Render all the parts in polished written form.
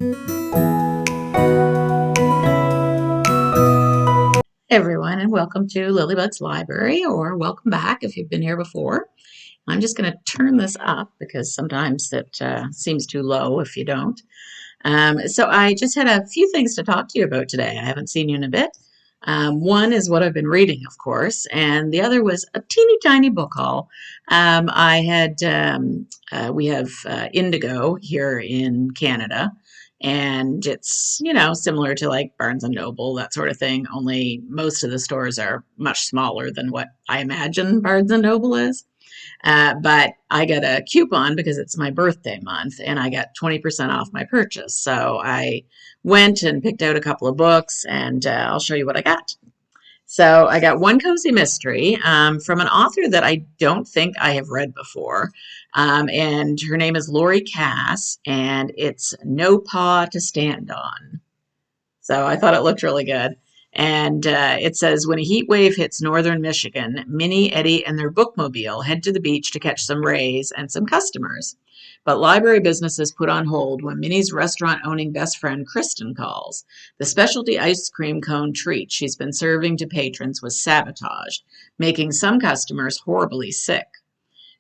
Hey everyone, and welcome to Lilybug's Library, or welcome back if you've been here before. I'm just going to turn this up because sometimes it seems too low if you don't. So I just had a few things to talk to you about today. I haven't seen you in a bit. One is what I've been reading, of course, and the other was a teeny tiny book haul. We have Indigo here in Canada, and it's, similar to like Barnes and Noble, that sort of thing, only most of the stores are much smaller than what I imagine Barnes and Noble is. But I got a coupon because it's my birthday month and I got 20% off my purchase. So I went and picked out a couple of books and I'll show you what I got. So I got One Cozy Mystery from an author that I don't think I have read before. And her name is Lori Cass, and it's No Paw to Stand On. So I thought it looked really good. And it says, when a heat wave hits northern Michigan, Minnie, Eddie, and their bookmobile head to the beach to catch some rays and some customers. But library business is put on hold when Minnie's restaurant-owning best friend Kristen calls. The specialty ice cream cone treat she's been serving to patrons was sabotaged, making some customers horribly sick.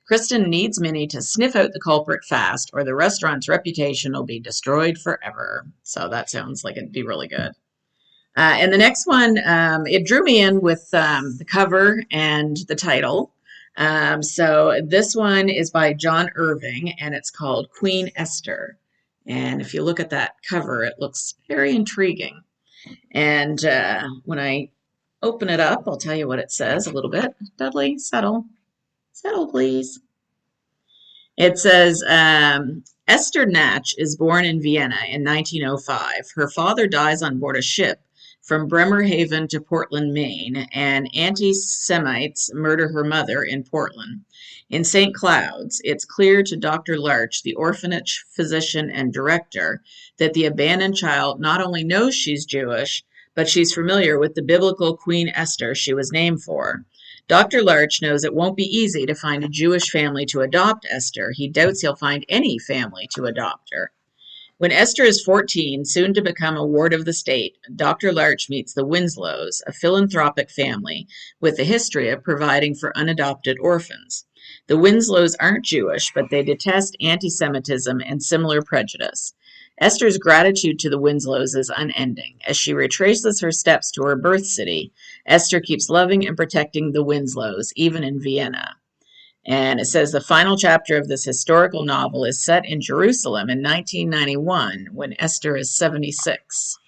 Kristen needs Minnie to sniff out the culprit fast, or the restaurant's reputation will be destroyed forever. So that sounds like it'd be really good. And the next one, it drew me in with the cover and the title. So this one is by John Irving, and it's called Queen Esther. And if you look at that cover, it looks very intriguing. And when I open it up, I'll tell you what it says a little bit. Dudley, settle. Settle, please. It says, Esther Natch is born in Vienna in 1905. Her father dies on board a ship from Bremerhaven to Portland, Maine, and anti-Semites murder her mother in Portland. In St. Cloud's, it's clear to Dr. Larch, the orphanage physician and director, that the abandoned child not only knows she's Jewish, but she's familiar with the biblical Queen Esther she was named for. Dr. Larch knows it won't be easy to find a Jewish family to adopt Esther. He doubts he'll find any family to adopt her. When Esther is 14, soon to become a ward of the state, Dr. Larch meets the Winslows, a philanthropic family with a history of providing for unadopted orphans. The Winslows aren't Jewish, but they detest anti-Semitism and similar prejudice. Esther's gratitude to the Winslows is unending. As she retraces her steps to her birth city, Esther keeps loving and protecting the Winslows, even in Vienna. And it says the final chapter of this historical novel is set in Jerusalem in 1991 when Esther is 76.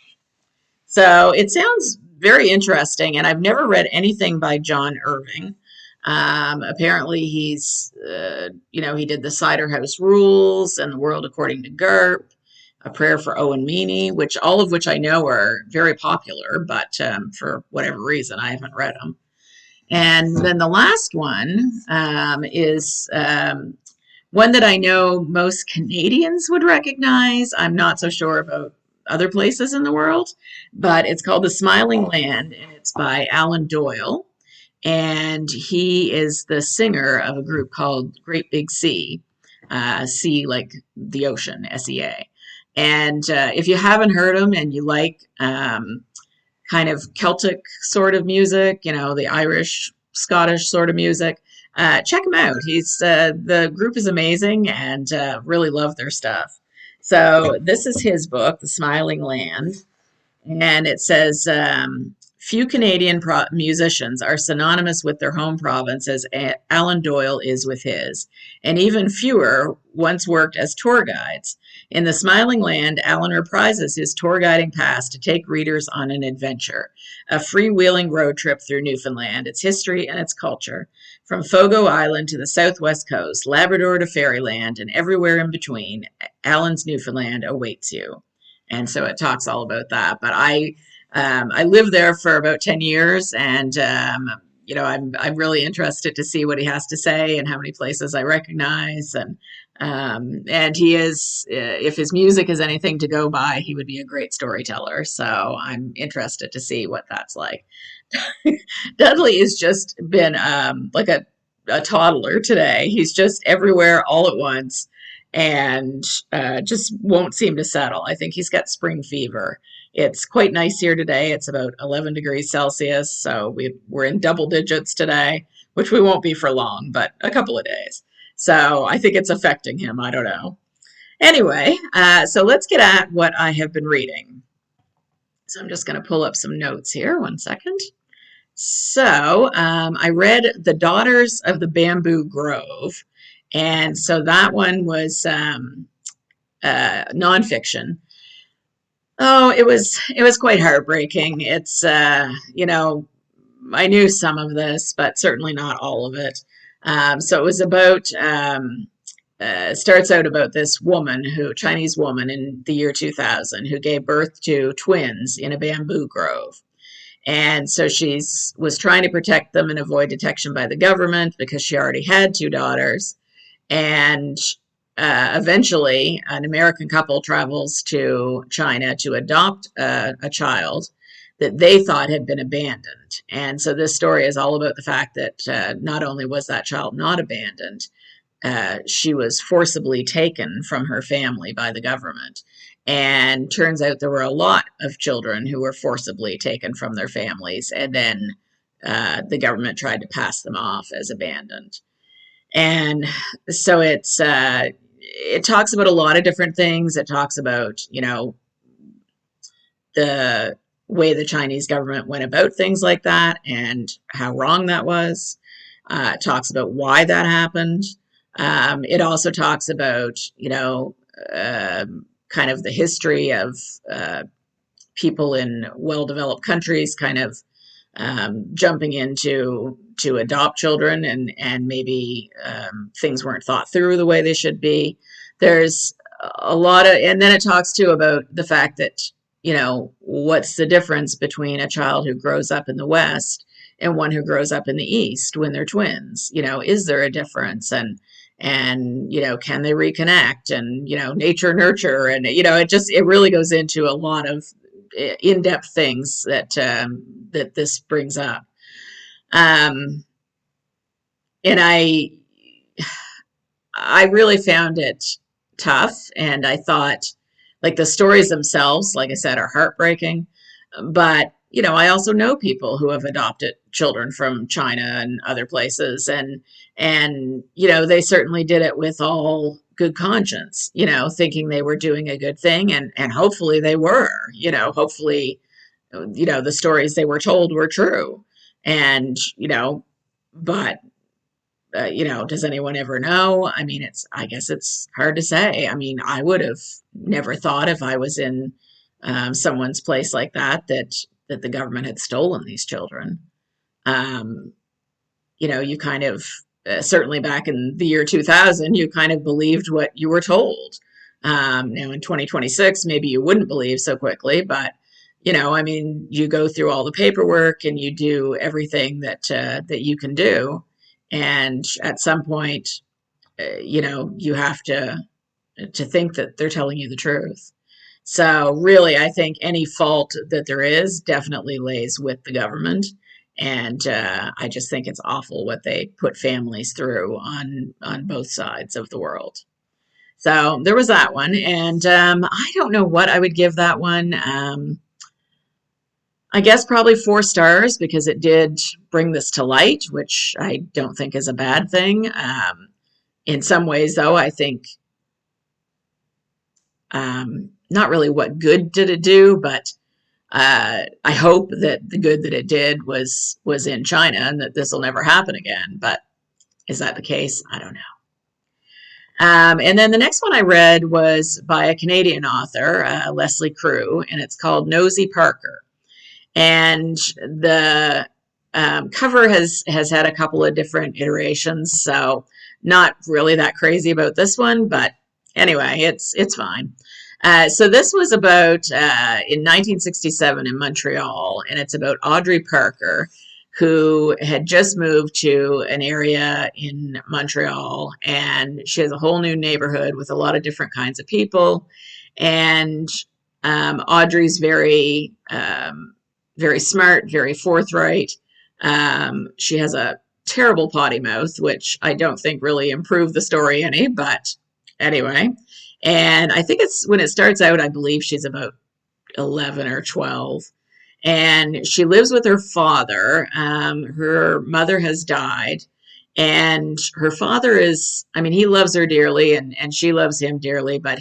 So it sounds very interesting, and I've never read anything by John Irving. Apparently he's, he did the Cider House Rules and The World According to Garp, A Prayer for Owen Meany, all of which I know are very popular, but for whatever reason, I haven't read them. And then the last one is one that I know most Canadians would recognize. I'm not so sure about other places in the world, but it's called The Smiling Land, and it's by Alan Doyle. And he is the singer of a group called Great Big Sea, sea like the ocean, SEA. And if you haven't heard him and you like kind of Celtic sort of music, the Irish, Scottish sort of music, check him out. The group is amazing, and really love their stuff. So this is his book, The Smiling Land, and it says, few Canadian musicians are synonymous with their home province as Alan Doyle is with his, and even fewer once worked as tour guides. In The Smiling Land, Alan reprises his tour guiding past to take readers on an adventure, a freewheeling road trip through Newfoundland, its history and its culture. From Fogo Island to the southwest coast, Labrador to Fairyland, and everywhere in between, Alan's Newfoundland awaits you. And so it talks all about that. But I lived there for about 10 years, and I'm really interested to see what he has to say and how many places I recognize. And he is, if his music is anything to go by, he would be a great storyteller. So I'm interested to see what that's like. Dudley has just been like a toddler today. He's just everywhere all at once. and just won't seem to settle. I think he's got spring fever. It's quite nice here today. It's about 11 degrees Celsius, so we're in double digits today, which we won't be for long, but a couple of days. So I think it's affecting him. I don't know. Anyway, so let's get at what I have been reading. So I'm just going to pull up some notes here. One second. So I read The Daughters of the Bamboo Grove. And so that one was nonfiction. Oh, it was quite heartbreaking. It's I knew some of this, but certainly not all of it. So it was about starts out about this Chinese woman in the year 2000 who gave birth to twins in a bamboo grove. And so was trying to protect them and avoid detection by the government because she already had two daughters. And eventually, an American couple travels to China to adopt a child that they thought had been abandoned. And so this story is all about the fact that not only was that child not abandoned, she was forcibly taken from her family by the government. And turns out there were a lot of children who were forcibly taken from their families, and then the government tried to pass them off as abandoned. And so it talks about a lot of different things. It talks about, the way the Chinese government went about things like that and how wrong that was. It talks about why that happened. It also talks about, kind of the history of people in well-developed countries kind of jumping in to adopt children, and maybe things weren't thought through the way they should be. There's a lot of, and then it talks too about the fact that, what's the difference between a child who grows up in the West and one who grows up in the East when they're twins? Is there a difference? And can they reconnect? And nature nurture, and it really goes into a lot of in-depth things that this brings up. And I really found it tough, and I thought, like, the stories themselves, like I said, are heartbreaking, but I also know people who have adopted children from China and other places, and they certainly did it with all good conscience, thinking they were doing a good thing, and hopefully they were, hopefully the stories they were told were true. And but does anyone ever know? I mean, I guess it's hard to say. I mean, I would have never thought, if I was in someone's place like that the government had stolen these children. You kind of, certainly back in the year 2000, you kind of believed what you were told. Now in 2026, maybe you wouldn't believe so quickly, but I mean, you go through all the paperwork and you do everything that you can do, and at some point, you have to think that they're telling you the truth. So really, I think any fault that there is definitely lays with the government. And I just think it's awful what they put families through on both sides of the world. So there was that one. And I don't know what I would give that one. I guess probably 4 stars, because it did bring this to light, which I don't think is a bad thing. In some ways, though, I think not really what good did it do, but I hope that the good that it did was in China, and that this will never happen again. But is that the case? I don't know. And then the next one I read was by a Canadian author, Leslie Crew, and it's called Nosy Parker. And the cover has had a couple of different iterations, so not really that crazy about this one, but anyway, it's fine. So this was about in 1967 in Montreal, and it's about Audrey Parker, who had just moved to an area in Montreal, and she has a whole new neighborhood with a lot of different kinds of people. And Audrey's very smart, very forthright. She has a terrible potty mouth, which I don't think really improved the story any, but Anyway, and I think it's when it starts out, I believe she's about 11 or 12. And she lives with her father. Her mother has died. And her father is, I mean, he loves her dearly and she loves him dearly, but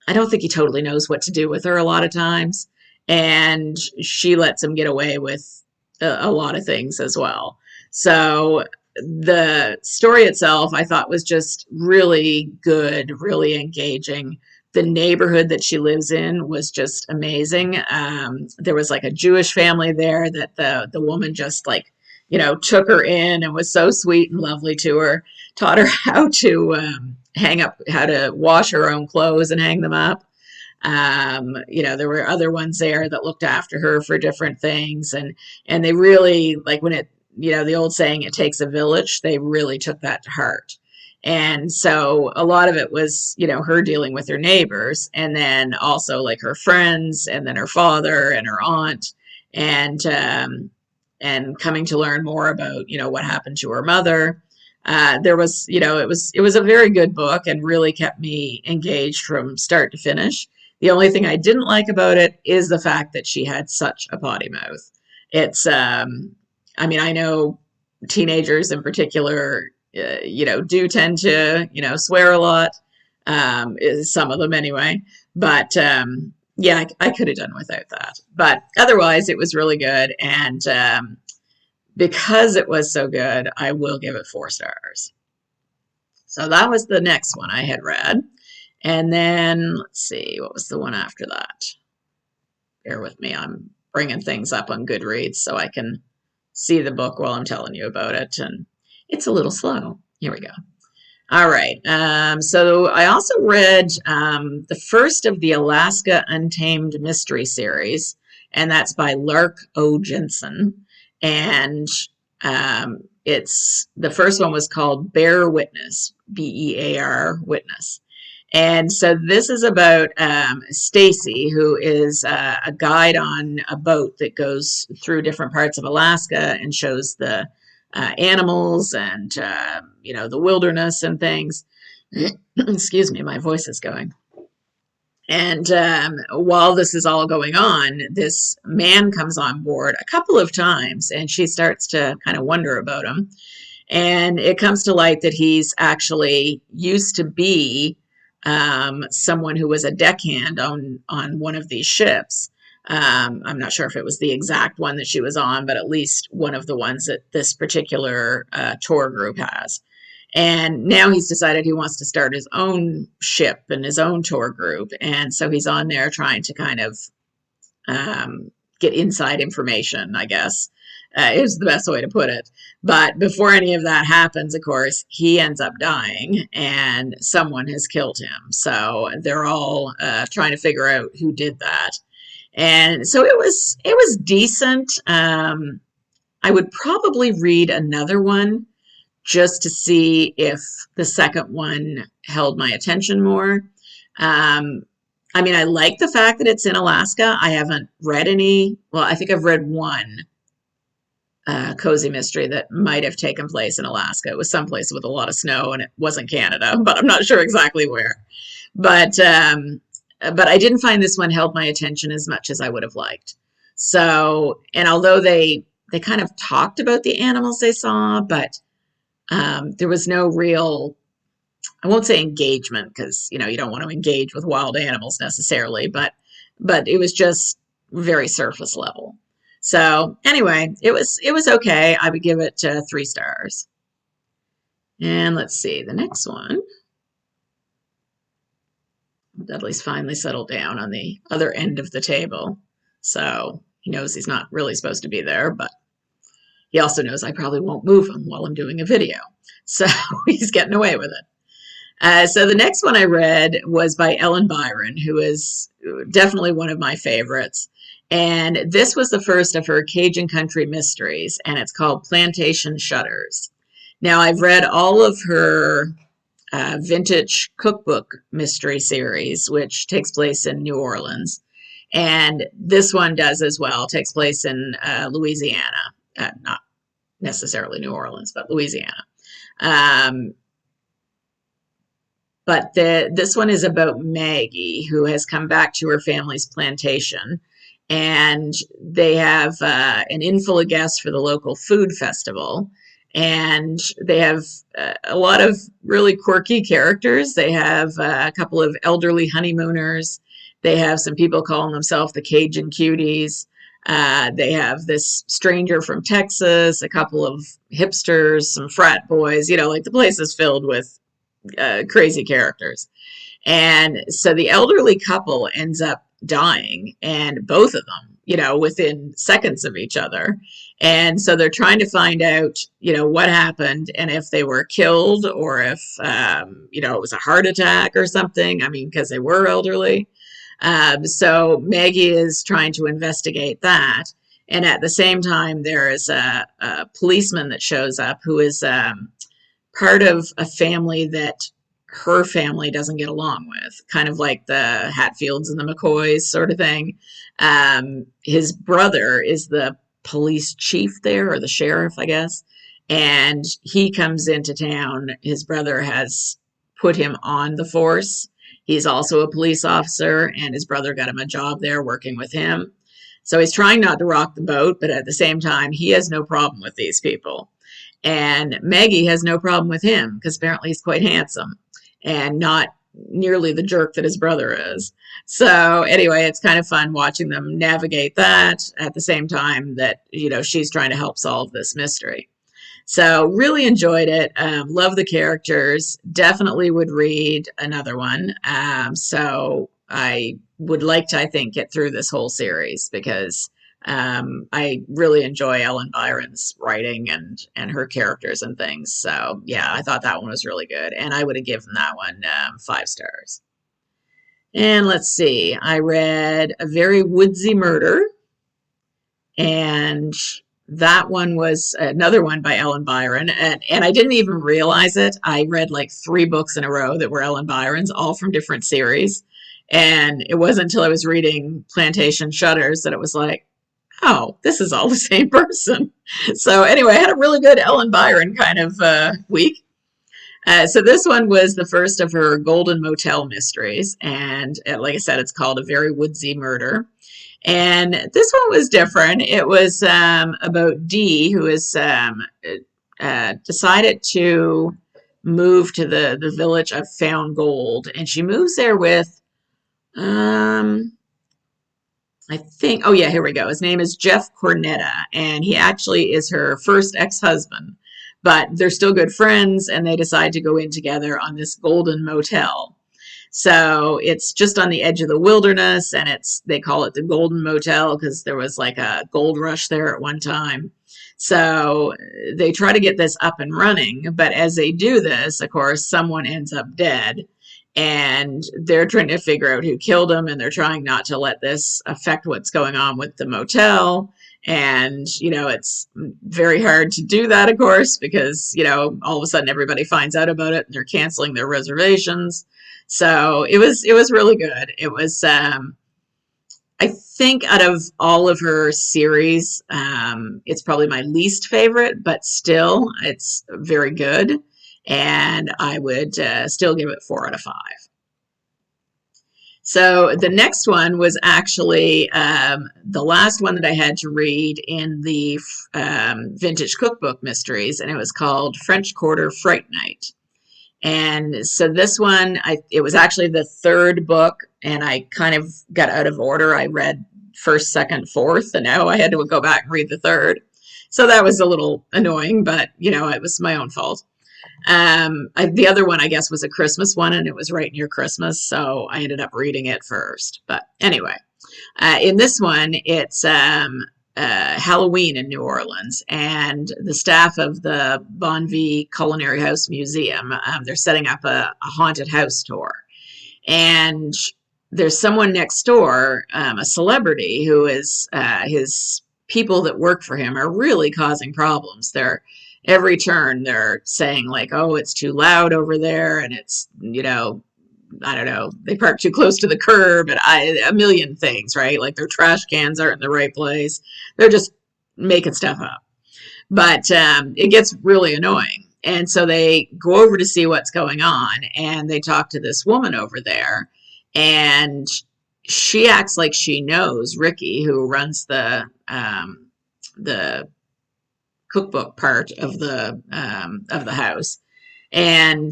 I don't think he totally knows what to do with her a lot of times. And she lets him get away with a lot of things as well. So the story itself, I thought, was just really good, really engaging. The neighborhood that she lives in was just amazing. There was like a Jewish family there that the woman just like, took her in and was so sweet and lovely to her, taught her how to wash her own clothes and hang them up. There were other ones there that looked after her for different things, and they really, like, when the old saying, it takes a village, they really took that to heart. And so a lot of it was, her dealing with her neighbors, and then also like her friends, and then her father and her aunt, and coming to learn more about, what happened to her mother. There was, it was a very good book and really kept me engaged from start to finish. The only thing I didn't like about it is the fact that she had such a potty mouth. It's, I mean, I know teenagers in particular, do tend to, swear a lot, some of them anyway. But yeah, I could have done without that. But otherwise, it was really good. And because it was so good, I will give it 4 stars. So that was the next one I had read. And then let's see, what was the one after that? Bear with me. I'm bringing things up on Goodreads so I can see the book while I'm telling you about it. And it's a little slow. Here we go. All right. So I also read the first of the Alaska Untamed Mystery Series, and that's by Lark O. Jensen. And the first one was called Bear Witness, Bear Witness. And so this is about Stacy, who is a guide on a boat that goes through different parts of Alaska and shows the animals and, the wilderness and things. Excuse me, my voice is going. And while this is all going on, this man comes on board a couple of times, and she starts to kind of wonder about him. And it comes to light that he's actually used to be someone who was a deckhand on one of these ships. I'm not sure if it was the exact one that she was on, but at least one of the ones that this particular tour group has. And now he's decided he wants to start his own ship and his own tour group. And so he's on there trying to kind of get inside information, I guess, is the best way to put it. But before any of that happens, of course, he ends up dying and someone has killed him. So they're all trying to figure out who did that. And so it was decent. I would probably read another one just to see if the second one held my attention more. I mean, I like the fact that it's in Alaska. I haven't read any. Well, I think I've read one cozy mystery that might have taken place in Alaska. It was someplace with a lot of snow, and it wasn't Canada, but I'm not sure exactly where. But I didn't find this one held my attention as much as I would have liked. So, and although they kind of talked about the animals they saw, but there was no real, I won't say engagement, because you don't want to engage with wild animals necessarily, but it was just very surface level. So anyway, it was okay. I would give it 3 stars. And let's see, the next one. Dudley's finally settled down on the other end of the table, so he knows he's not really supposed to be there, but he also knows I probably won't move him while I'm doing a video, so he's getting away with it. So the next one I read was by Ellen Byron, who is definitely one of my favorites. And this was the first of her Cajun Country mysteries, and it's called Plantation Shutters. Now, I've read all of her vintage cookbook mystery series, which takes place in New Orleans. And this one does as well. It takes place in Louisiana, not necessarily New Orleans, but Louisiana. But this one is about Maggie, who has come back to her family's plantation, and they have an influx of guests for the local food festival. And they have a lot of really quirky characters. They have a couple of elderly honeymooners. They have some people calling themselves the Cajun Cuties. They have this stranger from Texas, a couple of hipsters, some frat boys. Like the place is filled with crazy characters. And so the elderly couple ends up dying, and both of them, within seconds of each other. And so they're trying to find out, what happened and if they were killed or if, it was a heart attack or something. I mean, because they were elderly. So Maggie is trying to investigate that. And at the same time, there is a policeman that shows up who is part of a family that her family doesn't get along with, kind of like the Hatfields and the McCoys sort of thing. His brother is the police chief there, or the sheriff, I guess. And he comes into town. His brother has put him on the force. He's also a police officer, and his brother got him a job there working with him. So he's trying not to rock the boat, but at the same time, he has no problem with these people. And Maggie has no problem with him because apparently he's quite handsome and not nearly the jerk that his brother is. So anyway, it's kind of fun watching them navigate that at the same time that, she's trying to help solve this mystery. So really enjoyed it. Love the characters. Definitely would read another one. So I would like to, I think, get through this whole series because I really enjoy Ellen Byron's writing and her characters and things. So yeah, I thought that one was really good, and I would have given that one 5 stars. And let's see, I read A Very Woodsy Murder, and that one was another one by Ellen Byron, and I didn't even realize it. I read like 3 books in a row that were Ellen Byron's, all from different series, and it wasn't until I was reading Plantation Shutters that it was like, oh, this is all the same person. So anyway, I had a really good Ellen Byron kind of week. So this one was the first of her Golden Motel mysteries. And like I said, it's called A Very Woodsy Murder. And this one was different. It was about Dee, who has decided to move to the village of Found Gold. And she moves there with... I think, oh yeah, here we go. His name is Jeff Cornetta, and he actually is her first ex-husband, but they're still good friends, and they decide to go in together on this golden motel. So it's just on the edge of the wilderness, and they call it the Golden Motel because there was like a gold rush there at one time. So they try to get this up and running, but as they do this, of course, someone ends up dead. And they're trying to figure out who killed him, and they're trying not to let this affect what's going on with the motel. And, it's very hard to do that, of course, because, all of a sudden everybody finds out about it and they're canceling their reservations. So it was really good. It was, I think out of all of her series, it's probably my least favorite, but still it's very good. And I would still give it 4 out of 5. So the next one was actually the last one that I had to read in the Vintage Cookbook Mysteries, and it was called French Quarter Fright Night. And so this one, it was actually the 3rd book, and I kind of got out of order. I read 1st, 2nd, 4th, and now I had to go back and read the 3rd. So that was a little annoying, but, it was my own fault. The other one, I guess, was a Christmas one, and it was right near Christmas, so I ended up reading it first. But anyway, in this one, it's Halloween in New Orleans, and the staff of the Bonvie Culinary House Museum, they're setting up a haunted house tour. And there's someone next door, a celebrity, who is his people that work for him are really causing problems. Every turn they're saying like, oh, it's too loud over there, and it's, I don't know, they park too close to the curb, and a million things, right? Like their trash cans aren't in the right place. They're just making stuff up. But it gets really annoying. And so they go over to see what's going on, and they talk to this woman over there, and she acts like she knows Ricky, who runs the cookbook part of the house, and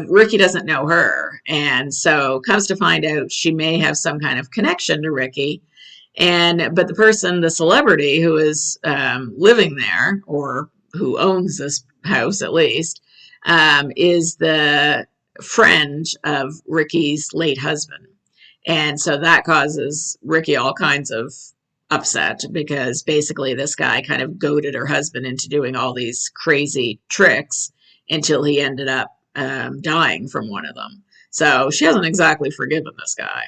Ricky doesn't know her, and so comes to find out she may have some kind of connection to Ricky. But the person, the celebrity who is living there, or who owns this house at least, is the friend of Ricky's late husband. And so that causes Ricky all kinds of upset, because basically this guy kind of goaded her husband into doing all these crazy tricks until he ended up dying from one of them. So she hasn't exactly forgiven this guy.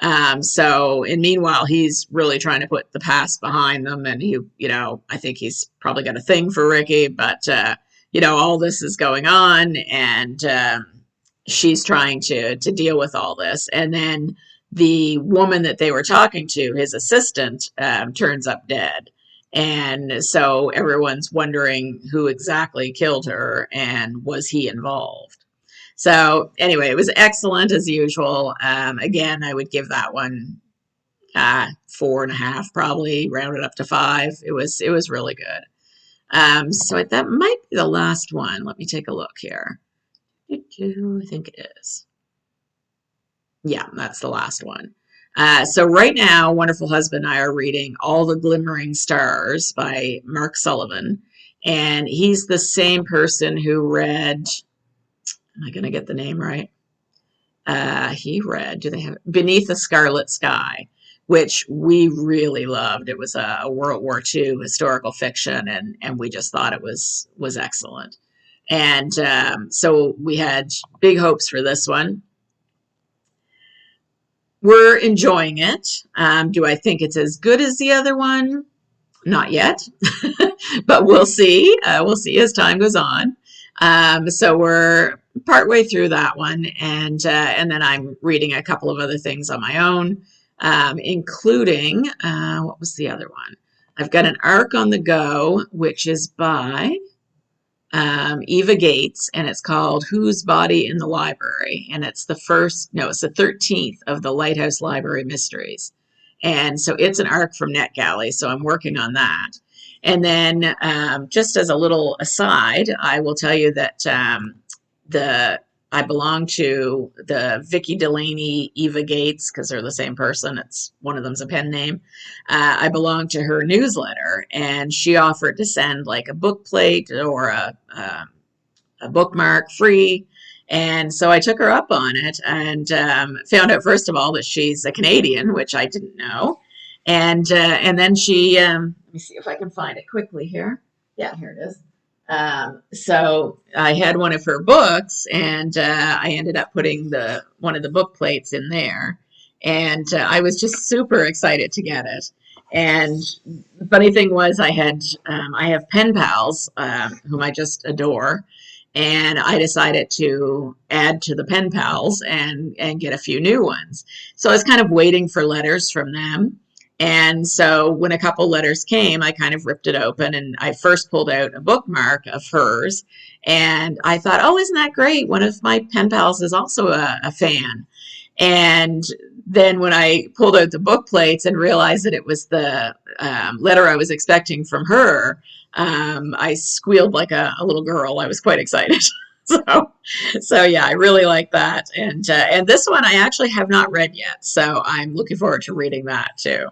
And meanwhile, he's really trying to put the past behind them. And I think he's probably got a thing for Ricky, but, all this is going on, and she's trying to deal with all this. And then the woman that they were talking to, his assistant, turns up dead. And so everyone's wondering who exactly killed her, and was he involved? So anyway, it was excellent as usual. Again, I would give that one 4.5, probably rounded up to 5. It was really good. So that might be the last one. Let me take a look here. I think it is. Yeah, that's the last one. So right now, Wonderful Husband and I are reading All the Glimmering Stars by Mark Sullivan. And he's the same person who read, am I going to get the name right? He read, do they have Beneath the Scarlet Sky, which we really loved. It was a World War II historical fiction, and we just thought it was excellent. And so we had big hopes for this one. We're enjoying it. Do I think it's as good as the other one? Not yet, but we'll see. We'll see as time goes on. So we're partway through that one, and then I'm reading a couple of other things on my own, including what was the other one? I've got an ARC on the go, which is by Eva Gates, and it's called Whose Body in the Library, and it's the 13th of the Lighthouse Library Mysteries. And so it's an ARC from NetGalley, so I'm working on that. And then just as a little aside, I will tell you that I belong to the Vicki Delaney Eva Gates, because they're the same person. It's one of them's a pen name. I belong to her newsletter, and she offered to send like a book plate or a bookmark free. And so I took her up on it, and found out, first of all, that she's a Canadian, which I didn't know. And then she, let me see if I can find it quickly here. Yeah, here it is. So I had one of her books, and I ended up putting one of the book plates in there. And I was just super excited to get it. And the funny thing was, I have pen pals whom I just adore. And I decided to add to the pen pals and get a few new ones. So I was kind of waiting for letters from them. And so when a couple letters came, I kind of ripped it open, and I first pulled out a bookmark of hers. And I thought, oh, isn't that great? One of my pen pals is also a fan. And then when I pulled out the book plates and realized that it was the letter I was expecting from her, I squealed like a little girl. I was quite excited. So yeah, I really like that. And this one I actually have not read yet, so I'm looking forward to reading that too.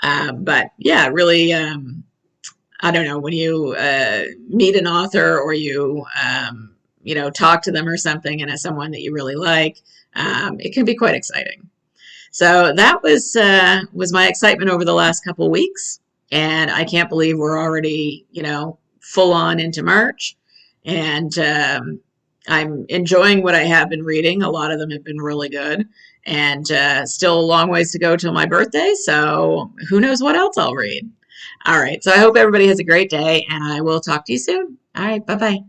But yeah, really, I don't know, when you meet an author, or you talk to them or something, and as someone that you really like, it can be quite exciting. So that was my excitement over the last couple of weeks, and I can't believe we're already full on into March, and I'm enjoying what I have been reading. A lot of them have been really good, and still a long ways to go till my birthday, so who knows what else I'll read. All right, so I hope everybody has a great day, and I will talk to you soon. All right, bye-bye.